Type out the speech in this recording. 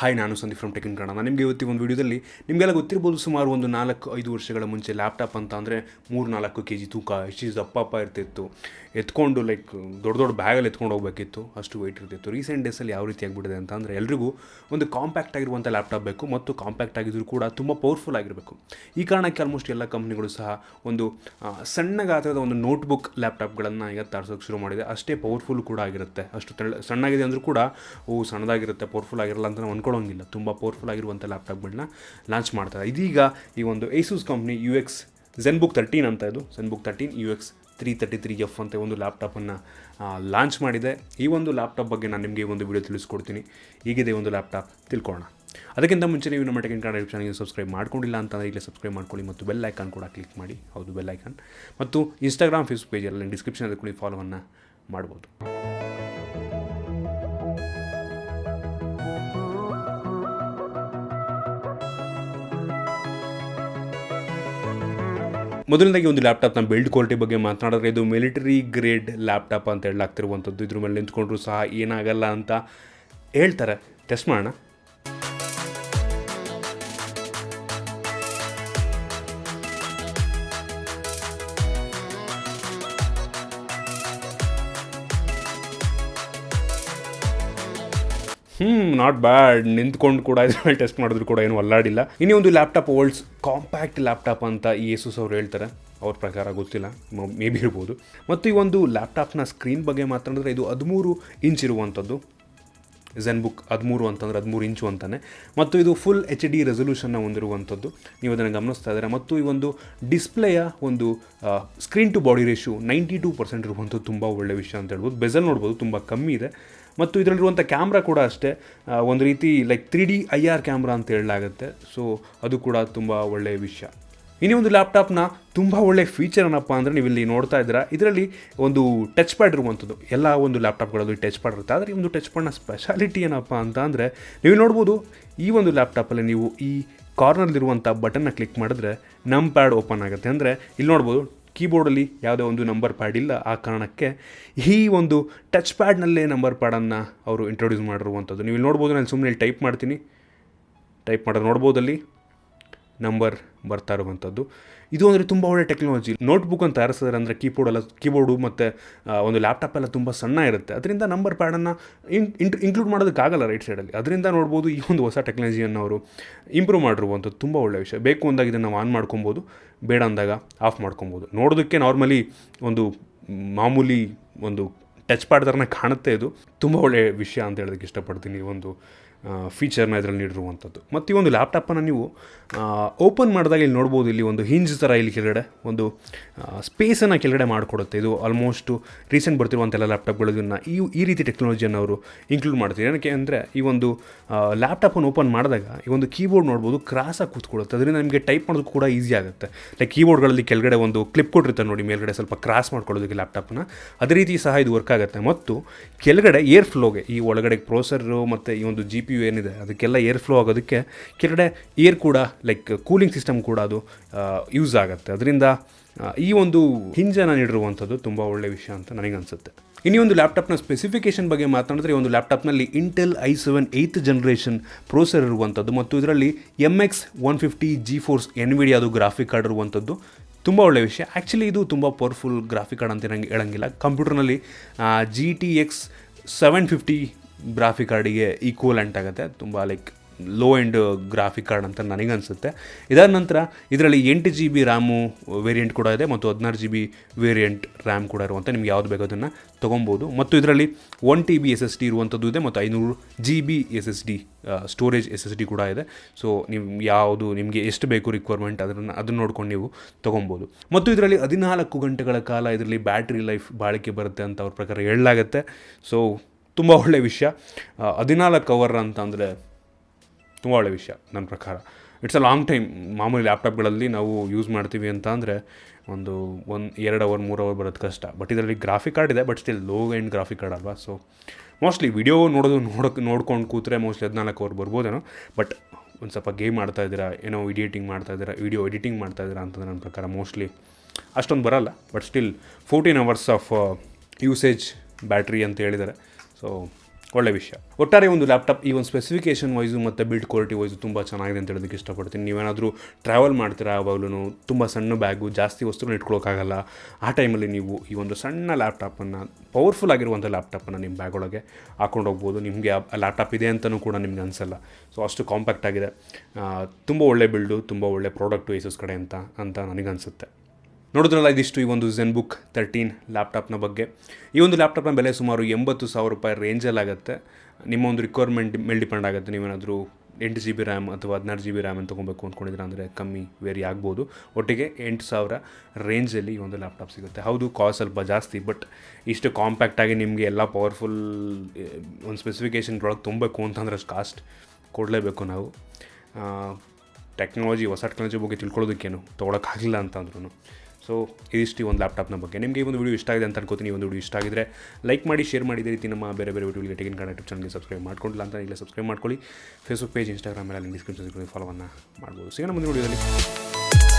Hi, ನಾನು Sandeep from tech in Kannada. ನಾನು ನಿಮಗೆ ಇವತ್ತು ಒಂದು ವಿಡಿಯೋದಲ್ಲಿ ನಿಮಗೆಲ್ಲ ಗೊತ್ತಿರ್ಬೋದು, ಸುಮಾರು ಒಂದು 4-5 ವರ್ಷಗಳ ಮುಂಚೆ ಲ್ಯಾಪ್ಟಾಪ್ ಅಂತ ಅಂದರೆ 3-4 kg ತೂಕ, ಎಷ್ಟು ದಪ್ಪ ಇರ್ತಿತ್ತು. ಎತ್ಕೊಂಡು ದೊಡ್ಡ ದೊಡ್ಡ ಬ್ಯಾಗಲ್ಲಿ ಎತ್ಕೊಂಡು ಹೋಗಬೇಕಿತ್ತು, ಅಷ್ಟು ವೆಯ್ಟ್ ಇರ್ತಿತ್ತು. ರೀಸೆಂಟ್ ಡೇಸಲ್ಲಿ ಯಾವ ರೀತಿ ಆಗಿಬಿಟ್ಟಿದೆ ಅಂತ ಅಂದರೆ ಎಲ್ರಿಗೂ ಒಂದು ಕಾಂಪ್ಯಾಕ್ಟ್ ಆಗಿರುವಂಥ ಲ್ಯಾಪ್ಟಾಪ್ ಬೇಕು, ಮತ್ತು ಕಾಂಪ್ಯಾಕ್ಟ್ ಆಗಿದ್ದರೂ ಕೂಡ ತುಂಬ ಪವರ್ಫುಲ್ ಆಗಿರಬೇಕು. ಈ ಕಾರಣಕ್ಕೆ ಆಲ್ಮೋಸ್ಟ್ ಎಲ್ಲ ಕಂಪ್ನಿಗಳು ಸಹ ಒಂದು ಸಣ್ಣ ಗಾತ್ರದ ಒಂದು ನೋಟ್ಬುಕ್ ಲ್ಯಾಪ್ಟಾಪ್ಗಳನ್ನು ಈಗ ತರಿಸೋಕ್ಕೆ ಶುರು ಮಾಡಿದೆ. ಅಷ್ಟೇ ಪವರ್ಫುಲ್ ಕೂಡ ಆಗಿರುತ್ತೆ. ಅಷ್ಟು ಸಣ್ಣಗಿದೆ ಅಂದರೂ ಕೂಡ ಸಣ್ಣದಾಗಿರುತ್ತೆ, ಪವರ್ಫುಲ್ ಆಗಿರಲ್ಲ ಅಂತ ನಾವು ಅಂದ್ಕೊಳ್ಳೋಂಗಿಲ್ಲ. ತುಂಬ ಪವರ್ಫುಲ್ ಆಗಿರುವಂಥ ಲ್ಯಾಪ್ಟಾಪ್ಗಳನ್ನ ಲಾಂಚ್ ಮಾಡ್ತಾರೆ. ಇದೀಗ ಈ ಒಂದು ಏಸೂಸ್ ಕಂಪ್ನಿ UX ZenBook 13 ಅಂತ, ಇದು ZenBook 13 UX 333F ಅಂತ ಒಂದು ಲ್ಯಾಪ್ಟಾಪನ್ನು ಲಾಂಚ್ ಮಾಡಿದೆ. ಈ ಒಂದು ಲ್ಯಾಪ್ಟಾಪ್ ಬಗ್ಗೆ ನಾನು ನಿಮಗೆ ಒಂದು ವಿಡಿಯೋ ತಿಳಿಸ್ಕೊಡ್ತೀನಿ. ಈಗಿದೆ ಒಂದು ಲ್ಯಾಪ್ಟಾಪ್, ತಿಳ್ಕೊಳ್ಳೋಣ. ಅದಕ್ಕಿಂತ ಮುಂಚೆ ನೀವು ನಮ್ಮ ಟೆಕ್ ಇನ್ ಕನ್ನಡ ಯೂಟ್ಯೂಬ್ ಚಾನಲ್ಗೆ ಸಬ್ಸ್ಕ್ರೈಬ್ ಮಾಡ್ಕೊಂಡಿಲ್ಲ ಅಂತಂದರೆ ಈಗಲೇ ಸಬ್ಸ್ಕ್ರೈಬ್ ಮಾಡ್ಕೊಳ್ಳಿ, ಮತ್ತು ಬೆಲ್ ಐಕಾನ್ ಕೂಡ ಕ್ಲಿಕ್ ಮಾಡಿ. ಹೌದು, ಬೆಲ್ ಐಕಾನ್. ಮತ್ತು ಇನ್ಸ್ಟಾಗ್ರಾಮ್, ಫೇಸ್ಬುಕ್ ಪೇಜಲ್ಲಿ ಡಿಸ್ಕ್ರಿಪ್ಷನಲ್ಲಿ ಕೂಡ ಫಾಲೋವನ್ನು ಮಾಡ್ಬೋದು. ಮೊದಲನೇದಾಗಿ ಒಂದು ಲ್ಯಾಪ್ಟಾಪ್ನ ಬಿಲ್ಡ್ ಕ್ವಾಲಿಟಿ ಬಗ್ಗೆ ಮಾತನಾಡಿದ್ರೆ, ಇದು ಮಿಲಿಟರಿ ಗ್ರೇಡ್ ಲ್ಯಾಪ್ಟಾಪ್ ಅಂತ ಹೇಳಲಾಗ್ತಿರುವಂಥದ್ದು. ಇದ್ರ ಮೇಲೆ ನಿಂತ್ಕೊಂಡ್ರೂ ಸಹ ಏನಾಗಲ್ಲ ಅಂತ ಹೇಳ್ತಾರೆ. ಟೆಸ್ಟ್ ಮಾಡೋಣ. Not bad. ನಿಂತ್ಕೊಂಡು ಕೂಡ ಇದ್ರ ಮೇಲೆ ಟೆಸ್ಟ್ ಮಾಡಿದ್ರು ಕೂಡ ಏನು ಅಲ್ಲಾಡಿಲ್ಲ. ಇನ್ನೂ ಒಂದು ಲ್ಯಾಪ್ಟಾಪ್ ವರ್ಲ್ಡ್ಸ್ ಕಾಂಪ್ಯಾಕ್ಟ್ ಲ್ಯಾಪ್ಟಾಪ್ ಅಂತ ಈ ಏಸೂಸ್ ಅವರು ಹೇಳ್ತಾರೆ. ಅವ್ರ ಪ್ರಕಾರ ಗೊತ್ತಿಲ್ಲ, ಮೇ ಬಿ ಇರ್ಬೋದು. ಮತ್ತು ಈ ಒಂದು ಲ್ಯಾಪ್ಟಾಪ್ನ ಸ್ಕ್ರೀನ್ ಬಗ್ಗೆ ಮಾತನಾಡಿದ್ರೆ, ಇದು 13 ಇಂಚ್ ಇರುವಂಥದ್ದು. ZenBook 13 ಅಂತಂದರೆ 13 ಇಂಚು ಅಂತಾನೆ. ಮತ್ತು ಇದು ಫುಲ್ HD ರೆಸೊಲ್ಯೂಷನ್ನ ಹೊಂದಿರುವಂಥದ್ದು, ನೀವು ಅದನ್ನು ಗಮನಿಸ್ತಾ ಇದ್ದಾರೆ. ಮತ್ತು ಈ ಒಂದು ಡಿಸ್ಪ್ಲೇಯ ಒಂದು ಸ್ಕ್ರೀನ್ ಟು ಬಾಡಿ ರೇಷಿಯೋ 92% ಇರುವಂಥದ್ದು ತುಂಬ ಒಳ್ಳೆಯ ವಿಷಯ ಅಂತ ಹೇಳ್ಬೋದು. ಬೆಜಲ್ ನೋಡ್ಬೋದು, ತುಂಬ ಕಮ್ಮಿ ಇದೆ. ಮತ್ತು ಇದರಲ್ಲಿರುವಂಥ ಕ್ಯಾಮ್ರಾ ಕೂಡ ಅಷ್ಟೇ, ಒಂದು ರೀತಿ 3D IR ಕ್ಯಾಮ್ರಾ ಅಂತ ಹೇಳಲಾಗುತ್ತೆ. ಸೊ ಅದು ಕೂಡ ತುಂಬ ಒಳ್ಳೆಯ ವಿಷಯ. ಇನ್ನೂ ಒಂದು ಲ್ಯಾಪ್ಟಾಪ್ನ ತುಂಬ ಒಳ್ಳೆಯ ಫೀಚರ್ ಏನಪ್ಪ ಅಂದರೆ, ನೀವು ಇಲ್ಲಿ ನೋಡ್ತಾ ಇದ್ದೀರಾ, ಇದರಲ್ಲಿ ಒಂದು ಟಚ್ ಪ್ಯಾಡ್ ಇರುವಂಥದ್ದು. ಎಲ್ಲ ಒಂದು ಲ್ಯಾಪ್ಟಾಪ್ಗಳಲ್ಲಿ ಟಚ್ ಪ್ಯಾಡ್ ಇರುತ್ತೆ. ಆದರೆ ಈ ಒಂದು ಟಚ್ ಪ್ಯಾಡ್ನ ಸ್ಪೆಷಾಲಿಟಿ ಏನಪ್ಪ ಅಂತ ಅಂದರೆ, ನೀವು ನೋಡ್ಬೋದು, ಈ ಒಂದು ಲ್ಯಾಪ್ಟಾಪಲ್ಲಿ ನೀವು ಈ ಕಾರ್ನರ್ಲಿರುವಂಥ ಬಟನ್ನ ಕ್ಲಿಕ್ ಮಾಡಿದ್ರೆ ನಮ್ ಪ್ಯಾಡ್ ಓಪನ್ ಆಗುತ್ತೆ. ಅಂದರೆ ಇಲ್ಲಿ ನೋಡ್ಬೋದು, ಕೀಬೋರ್ಡಲ್ಲಿ ಯಾವುದೇ ಒಂದು ನಂಬರ್ ಪ್ಯಾಡ್ ಇಲ್ಲ. ಆ ಕಾರಣಕ್ಕೆ ಈ ಒಂದು ಟಚ್ ಪ್ಯಾಡ್ನಲ್ಲೇ ನಂಬರ್ ಪ್ಯಾಡನ್ನು ಅವರು ಇಂಟ್ರೊಡ್ಯೂಸ್ ಮಾಡಿರುವಂಥದ್ದು. ನೀವು ಇಲ್ಲಿ ನೋಡ್ಬೋದು, ನಾನು ಸುಮ್ಮನೆ ಇಲ್ಲಿ ಟೈಪ್ ಮಾಡ್ತೀನಿ. ಟೈಪ್ ಮಾಡೋದು ನೋಡ್ಬೋದಲ್ಲಿ ನಂಬರ್ ಬರ್ತಾ ಇರುವಂಥದ್ದು. ಇದು ಅಂದರೆ ತುಂಬ ಒಳ್ಳೆ ಟೆಕ್ನಾಲಜಿ. ನೋಟ್ಬುಕ್ ಅಂತ ತಯಾರಿಸಿದ್ರೆ ಅಂದರೆ ಕೀಬೋರ್ಡು ಮತ್ತು ಒಂದು ಲ್ಯಾಪ್ಟಾಪ್ ಎಲ್ಲ ತುಂಬ ಸಣ್ಣ ಇರುತ್ತೆ. ಅದರಿಂದ ನಂಬರ್ ಪ್ಯಾಡನ್ನು ಇನ್ಕ್ಲೂಡ್ ಮಾಡೋದಕ್ಕಾಗಲ್ಲ ರೈಟ್ ಸೈಡಲ್ಲಿ. ಅದರಿಂದ ನೋಡ್ಬೋದು, ಈ ಒಂದು ಹೊಸ ಟೆಕ್ನಾಲಜಿಯನ್ನು ಅವರು ಇಂಪ್ರೂವ್ ಮಾಡಿರುವಂಥದ್ದು ತುಂಬ ಒಳ್ಳೆಯ ವಿಷಯ. ಬೇಕು ಅಂದಾಗ ಇದನ್ನು ನಾವು ಆನ್ ಮಾಡ್ಕೊಬೋದು, ಬೇಡ ಅಂದಾಗ ಆಫ್ ಮಾಡ್ಕೊಬೋದು. ನೋಡೋದಕ್ಕೆ ನಾರ್ಮಲಿ ಒಂದು ಮಾಮೂಲಿ ಒಂದು ಟಚ್ ಪ್ಯಾಡ್ ಥರನೇ ಕಾಣುತ್ತೆ. ಇದು ತುಂಬ ಒಳ್ಳೆಯ ವಿಷಯ ಅಂತ ಹೇಳೋದಕ್ಕೆ ಇಷ್ಟಪಡ್ತೀನಿ, ಒಂದು ಫೀಚರ್ನ ಇದರಲ್ಲಿ ನೀಡಿರುವಂಥದ್ದು. ಮತ್ತು ಈ ಒಂದು ಲ್ಯಾಪ್ಟಾಪನ್ನು ನೀವು ಓಪನ್ ಮಾಡಿದಾಗ ಇಲ್ಲಿ ನೋಡ್ಬೋದು, ಇಲ್ಲಿ ಒಂದು ಹಿಂಜ್ ಥರ ಇಲ್ಲಿ ಕೆಳಗಡೆ ಒಂದು ಸ್ಪೇಸನ್ನು ಕೆಳಗಡೆ ಮಾಡಿಕೊಡುತ್ತೆ. ಇದು ಆಲ್ಮೋಸ್ಟು ರೀಸೆಂಟ್ ಬರ್ತಿರುವಂಥ ಎಲ್ಲ ಲ್ಯಾಪ್ಟಾಪ್ಗಳಿಗನ್ನು ಈ ರೀತಿ ಟೆಕ್ನಾಲಜಿಯನ್ನು ಅವರು ಇನ್ಕ್ಲೂಡ್ ಮಾಡ್ತಾರೆ. ಏನಕ್ಕೆ ಅಂದರೆ, ಈ ಒಂದು ಲ್ಯಾಪ್ಟಾಪನ್ನು ಓಪನ್ ಮಾಡಿದಾಗ ಈ ಒಂದು ಕೀಬೋರ್ಡ್ ನೋಡ್ಬೋದು ಕ್ರಾಸಾಗಿ ಕೂತ್ಕೊಳ್ಳುತ್ತೆ. ಅದರಿಂದ ನಿಮಗೆ ಟೈಪ್ ಮಾಡೋದಕ್ಕೂ ಕೂಡ ಈಸಿ ಆಗುತ್ತೆ. ಕೀಬೋರ್ಡ್ಗಳಲ್ಲಿ ಕೆಳಗಡೆ ಒಂದು ಕ್ಲಿಪ್ ಕೊಟ್ಟಿರ್ತಾರೆ ನೋಡಿ, ಮೇಲ್ಗಡೆ ಸ್ವಲ್ಪ ಕ್ರಾಸ್ ಮಾಡ್ಕೊಳ್ಳೋದಕ್ಕೆ ಲ್ಯಾಪ್ಟಾಪನ್ನು. ಅದೇ ರೀತಿ ಸಹ ಇದು ವರ್ಕ್ ಆಗುತ್ತೆ. ಮತ್ತು ಕೆಳಗಡೆ ಏರ್ ಫ್ಲೋಗೆ, ಈ ಒಳಗಡೆ ಪ್ರೋಸೆಸರು ಮತ್ತು ಈ ಒಂದು GPU ಏನಿದೆ ಅದಕ್ಕೆಲ್ಲ ಏರ್ ಫ್ಲೋ ಆಗೋದಕ್ಕೆ ಕೆಳಗಡೆ ಏರ್ ಕೂಡ ಕೂಲಿಂಗ್ ಸಿಸ್ಟಮ್ ಕೂಡ ಅದು ಯೂಸ್ ಆಗುತ್ತೆ. ಅದರಿಂದ ಈ ಒಂದು ಹಿಂಜನ್ನು ನೀಡಿರುವಂಥದ್ದು ತುಂಬ ಒಳ್ಳೆಯ ವಿಷಯ ಅಂತ ನನಗನ್ಸುತ್ತೆ. ಇನ್ನೂ ಒಂದು ಲ್ಯಾಪ್ಟಾಪ್ನ ಸ್ಪೆಸಿಫಿಕೇಷನ್ ಬಗ್ಗೆ ಮಾತನಾಡಿದ್ರೆ, ಒಂದು ಲ್ಯಾಪ್ಟಾಪ್ನಲ್ಲಿ Intel i7 8th generation processor ಇರುವಂಥದ್ದು, ಮತ್ತು ಇದರಲ್ಲಿ MX 150 GeForce NVIDIA ಅದು ಗ್ರಾಫಿಕ್ ಕಾರ್ಡ್ ಇರುವಂಥದ್ದು. ತುಂಬ ಒಳ್ಳೆಯ ವಿಷಯ. ಆ್ಯಕ್ಚುಲಿ ಇದು ತುಂಬ ಪವರ್ಫುಲ್ ಗ್ರಾಫಿಕ್ ಕಾರ್ಡ್ ಅಂತ ನಂಗೆ ಹೇಳೋಂಗಿಲ್ಲ. ಕಂಪ್ಯೂಟರ್ನಲ್ಲಿ GTX 750 ಗ್ರಾಫಿಕ್ ಕಾರ್ಡಿಗೆ ಈಕ್ವಲೆಂಟ್ ಆಗುತ್ತೆ. ತುಂಬ ಲೋ ಎಂಡ್ ಗ್ರಾಫಿಕ್ ಕಾರ್ಡ್ ಅಂತ ನನಗನ್ಸುತ್ತೆ. ಇದಾದ ನಂತರ ಇದರಲ್ಲಿ 8 GB ರ್ಯಾಮು ವೇರಿಯಂಟ್ ಕೂಡ ಇದೆ, ಮತ್ತು 16 GB ವೇರಿಯಂಟ್ ರ್ಯಾಮ್ ಕೂಡ ಇರುವಂಥ, ನಿಮ್ಗೆ ಯಾವುದು ಬೇಕೋ ಅದನ್ನು ತೊಗೊಬೋದು. ಮತ್ತು ಇದರಲ್ಲಿ 1 TB SSD ಇರುವಂಥದ್ದು ಇದೆ, ಮತ್ತು 500 GB SSD ಸ್ಟೋರೇಜ್ SSD ಕೂಡ ಇದೆ. ಸೊ ನೀವು ಯಾವುದು ನಿಮಗೆ ಎಷ್ಟು ಬೇಕು ರಿಕ್ವೈರ್ಮೆಂಟ್ ಅದನ್ನು ನೋಡ್ಕೊಂಡು ನೀವು ತೊಗೊಬೋದು. ಮತ್ತು ಇದರಲ್ಲಿ 14 ಗಂಟೆಗಳ ಕಾಲ ಇದರಲ್ಲಿ ಬ್ಯಾಟ್ರಿ ಲೈಫ್ ಬಾಳಿಕೆ ಬರುತ್ತೆ ಅಂತ ಅವ್ರ ಪ್ರಕಾರ ಹೇಳಲಾಗುತ್ತೆ. ಸೊ ತುಂಬ ಒಳ್ಳೆಯ ವಿಷಯ. 14 ಅವರ್ ಅಂತಂದರೆ ತುಂಬ ಒಳ್ಳೆಯ ವಿಷಯ ನನ್ನ ಪ್ರಕಾರ. It's a long time. ಮಾಮೂಲಿ ಲ್ಯಾಪ್ಟಾಪ್ಗಳಲ್ಲಿ ನಾವು ಯೂಸ್ ಮಾಡ್ತೀವಿ ಅಂತ ಅಂದರೆ 1 2 ಅವರ್ 3 ಅವರ್ ಬರೋದು ಕಷ್ಟ. ಬಟ್ ಇದರಲ್ಲಿ ಗ್ರಾಫಿಕ್ ಕಾರ್ಡ್ ಇದೆ, but still low end graphic card ಅಲ್ವಾ. ಸೊ ಮೋಸ್ಟ್ಲಿ ವಿಡಿಯೋ ನೋಡ್ಕೊಂಡು ಕೂತ್ರೆ ಮೋಸ್ಟ್ಲಿ 14 ಅವರ್ ಬರ್ಬೋದೇನೋ. ಬಟ್ ಒಂದು ಸ್ವಲ್ಪ ಗೇಮ್ ಮಾಡ್ತಾಯಿದ್ದೀರಾ, ಏನೋ ವಿಡಿಯೋ ಎಡಿಟಿಂಗ್ ಮಾಡ್ತಾಯಿದ್ದೀರಾ ಅಂತಂದರೆ ನನ್ನ ಪ್ರಕಾರ ಮೋಸ್ಟ್ಲಿ ಅಷ್ಟೊಂದು ಬರೋಲ್ಲ. But still 14 hours of usage battery ಅಂತ ಹೇಳಿದ್ದಾರೆ. ಸೊ ಒಳ್ಳೆ ವಿಷಯ. ಒಟ್ಟಾರೆ ಒಂದು ಲ್ಯಾಪ್ಟಾಪ್ ಈ ಒಂದು ಸ್ಪೆಸಿಫಿಕೇಷನ್ ವೈಸು ಮತ್ತು ಬಿಲ್ಡ್ ಕ್ವಾಲಿಟಿ ವೈಸು ತುಂಬ ಚೆನ್ನಾಗಿದೆ ಅಂತ ಹೇಳೋದಕ್ಕೆ ಇಷ್ಟಪಡ್ತೀನಿ. ನೀವೇನಾದರೂ ಟ್ರಾವೆಲ್ ಮಾಡ್ತೀರಾ ಯಾವಾಗಲೂ ತುಂಬ ಸಣ್ಣ ಬ್ಯಾಗು ಜಾಸ್ತಿ ವಸ್ತುನ ಇಟ್ಕೊಳ್ಳೋಕ್ಕಾಗಲ್ಲ, ಆ ಟೈಮಲ್ಲಿ ನೀವು ಈ ಒಂದು ಸಣ್ಣ ಲ್ಯಾಪ್ಟಾಪನ್ನು, ಪವರ್ಫುಲ್ ಆಗಿರುವಂಥ ಲ್ಯಾಪ್ಟಾಪನ್ನು ನಿಮ್ಮ ಬ್ಯಾಗ್ ಒಳಗೆ ಹಾಕೊಂಡು ಹೋಗ್ಬೋದು. ನಿಮಗೆ ಆ ಲ್ಯಾಪ್ಟಾಪ್ ಇದೆ ಅಂತಲೂ ಕೂಡ ನಿಮ್ಗೆ ಅನಿಸಲ್ಲ. ಸೊ ಅಷ್ಟು ಕಾಂಪ್ಯಾಕ್ಟ್ ಆಗಿದೆ, ತುಂಬ ಒಳ್ಳೆ ಬಿಲ್ಡು, ತುಂಬ ಒಳ್ಳೆ ಪ್ರಾಡಕ್ಟು ಏಸಸ್ ಕಡೆ ಅಂತ ನನಗನ್ಸುತ್ತೆ. ನೋಡಿದ್ರಲ್ಲ, ಇದಿಷ್ಟು ಈ ಒಂದು ZenBook 13 ಲ್ಯಾಪ್ಟಾಪ್ನ ಬಗ್ಗೆ. ಈ ಒಂದು ಲ್ಯಾಪ್ಟಾಪ್ನ ಬೆಲೆ ಸುಮಾರು 80,000 ರೂಪಾಯಿ ರೇಂಜಲ್ಲಾಗುತ್ತೆ. ನಿಮ್ಮ ಒಂದು ರಿಕ್ವೈರ್ಮೆಂಟ್ ಮೇಲೆ ಡಿಪೆಂಡ್ ಆಗುತ್ತೆ. ನೀವೇನಾದರೂ 8 GB ರ್ಯಾಮ್ ಅಥವಾ 16 GB ರ್ಯಾಮ್ ಅಂತ ತೊಗೊಬೇಕು ಅಂದ್ಕೊಂಡಿದ್ರೆ ಅಂದರೆ ಕಮ್ಮಿ ವೇರಿ ಆಗ್ಬೋದು. ಒಟ್ಟಿಗೆ 8,000 ರೇಂಜಲ್ಲಿ ಈ ಒಂದು ಲ್ಯಾಪ್ಟಾಪ್ ಸಿಗುತ್ತೆ. ಹೌದು, ಕಾಸ್ಟ್ ಸ್ವಲ್ಪ ಜಾಸ್ತಿ, ಬಟ್ ಇಷ್ಟು ಕಾಂಪ್ಯಾಕ್ಟಾಗಿ ನಿಮಗೆ ಎಲ್ಲ ಪವರ್ಫುಲ್ ಒಂದು ಸ್ಪೆಸಿಫಿಕೇಷನ್ಗಳೊಳಗೆ ತುಂಬಬೇಕು ಅಂತಂದ್ರೆ ಅಷ್ಟು ಕಾಸ್ಟ್ ಕೊಡಲೇಬೇಕು ನಾವು. ಹೊಸ ಟೆಕ್ನಾಲಜಿ ಬಗ್ಗೆ ತಿಳ್ಕೊಳ್ಳೋದಕ್ಕೇನು ತೊಗೊಳಕ್ಕಾಗಲಿಲ್ಲ ಅಂತಂದ್ರೂ. ಸೊ ಇದಿಷ್ಟು ಈ ಒಂದು ಲ್ಯಾಪ್ಟಾಪ್ನ ಬಗ್ಗೆ. ನಿಮಗೆ ಈ ಒಂದು ವಿಡಿಯೋ ಇಷ್ಟ ಆಗಿದೆ ಅಂತ ಅನ್ಕೋತೀನಿ. ಈ ಒಂದು ವಿಡಿಯೋ ಇಷ್ಟ ಆಗಿದ್ರೆ ಲೈಕ್ ಮಾಡಿ, ಶೇರ್ ಮಾಡಿ. ಇದೇ ರೀತಿ ನಮ್ಮ ಬೇರೆ ವಿಡಿಯೋಗಳಿಗೆ ಟೆಕ್ ಇನ್ ಕನ್ನಡ ಯೂಟ್ಯೂಬ್ ಚಾನಲ್ಗೆ ಸಬ್ಸ್ಕ್ರೈಬ್ ಮಾಡ್ಕೊಂಡಿಲ್ಲ ಅಂತ ಈಗಲೇ ಸಬ್ಸ್ಕ್ರೈಬ್ ಮಾಡ್ಕೊಳ್ಳಿ. ಫೇಸ್ಬುಕ್ ಪೇಜ್, ಇನ್ಸ್ಟಾಗ್ರಾಮ್ ಎಲ್ಲ ಲಿಂಕ್ ಡಿಸ್ಕ್ರಿಪ್ಷನ್ ಸಿಗುತ್ತೆ, ಫಾಲೋವನ್ನು ಮಾಡ್ಬೋದು. ಸಿಗೋಣ ಮುಂದಿನ ವಿಡಿಯೋದಲ್ಲಿ.